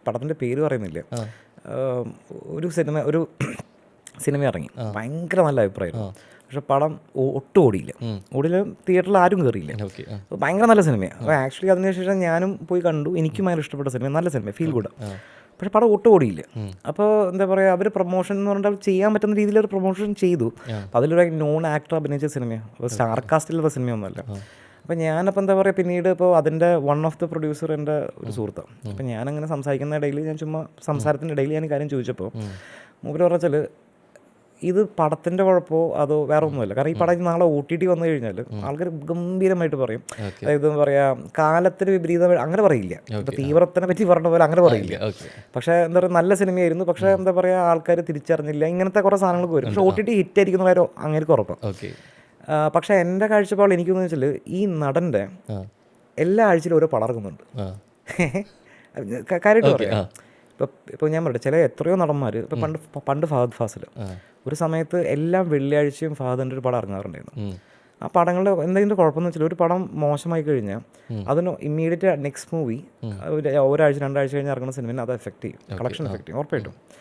പടത്തിൻ്റെ പേര് പറയുന്നില്ല. ഒരു സിനിമ ഇറങ്ങി, ഭയങ്കര നല്ല അഭിപ്രായമായിരുന്നു. പക്ഷെ പടം ഒട്ടും ഓടിയില്ല. തിയേറ്ററിൽ ആരും കയറിയില്ല. ഭയങ്കര നല്ല സിനിമയാണ്. അപ്പോൾ ആക്ച്വലി അതിനുശേഷം ഞാനും പോയി കണ്ടു. എനിക്കും ഭയങ്കര ഇഷ്ടപ്പെട്ട സിനിമ, നല്ല സിനിമ, ഫീൽ ഗുഡ്. പക്ഷെ പടം ഒട്ടും ഓടിയില്ല. അപ്പോൾ എന്താ പറയുക, അവർ പ്രൊമോഷൻ എന്ന് പറഞ്ഞാൽ ചെയ്യാൻ പറ്റുന്ന രീതിയിൽ ഒരു പ്രൊമോഷൻ ചെയ്തു. അതിലൊരു നോൺ ആക്ടർ അഭിനയിച്ച സിനിമയാണ്, അപ്പോൾ സ്റ്റാർ കാസ്റ്റിലുള്ള സിനിമയൊന്നുമല്ല. അപ്പോൾ ഞാനപ്പോൾ എന്താ പറയുക, പിന്നീട് ഇപ്പോൾ അതിൻ്റെ വൺ ഓഫ് ദ പ്രൊഡ്യൂസർ എൻ്റെ ഒരു സുഹൃത്താണ്. അപ്പോൾ ഞാനങ്ങനെ സംസാരിക്കുന്ന ഇടയിൽ, ഞാൻ ചുമ്മാ സംസാരത്തിൻ്റെ ഇടയിൽ ഞാൻ കാര്യം ചോദിച്ചപ്പോൾ മൂപ്പര് പറഞ്ഞാൽ ഇത് പടത്തിൻ്റെ കുഴപ്പമോ അതോ വേറെ ഒന്നുമല്ല. കാരണം ഈ പടം നാളെ OTT വന്നു കഴിഞ്ഞാൽ ആൾക്കാർ ഗംഭീരമായിട്ട് പറയും. അതായത് എന്താ പറയുക, കാലത്തിന് വിപരീതം അങ്ങനെ പറയില്ല. ഇപ്പോൾ തീവ്രത്തിനെ പറ്റി പറഞ്ഞ പോലെ അങ്ങനെ പറയില്ല. പക്ഷേ എന്താ പറയുക, നല്ല സിനിമയായിരുന്നു, പക്ഷേ എന്താ പറയുക, ആൾക്കാർ തിരിച്ചറിഞ്ഞില്ല, ഇങ്ങനത്തെ കുറേ സാധനങ്ങൾക്ക് വരും. പക്ഷേ OTT ഹിറ്റ് ആയിരിക്കുന്ന കാര്യം അങ്ങനെ ഉറപ്പാണ്. പക്ഷേ എൻ്റെ കാഴ്ചപ്പാട് എനിക്കെന്ന് വെച്ചാൽ, ഈ നടൻ്റെ എല്ലാ ആഴ്ചയിലും ഓരോ പടം ഇറങ്ങുന്നുണ്ട്. കാര്യമായിട്ട് പറയാം. ഇപ്പോൾ ഞാൻ പറയട്ടെ, ചില എത്രയോ നടന്മാർ, ഇപ്പോൾ പണ്ട് ഫഹദ് ഫാസിൽ ഒരു സമയത്ത് എല്ലാ വെള്ളിയാഴ്ചയും ഫഹദിൻ്റെ ഒരു പടം ഇറങ്ങാറുണ്ടായിരുന്നു. ആ പടങ്ങളുടെ എന്തെങ്കിലും കുഴപ്പമെന്ന് വെച്ചാൽ, ഒരു പടം മോശമായി കഴിഞ്ഞാൽ അതിന് ഇമ്മീഡിയറ്റ് നെക്സ്റ്റ് മൂവി ഒരാഴ്ച 2 ആഴ്ച കഴിഞ്ഞ് ഇറങ്ങുന്ന സിനിമയെ അത് എഫക്റ്റ് ചെയ്യും, കളക്ഷൻ എഫക്റ്റ് ചെയ്യും ഉറപ്പായിട്ടും.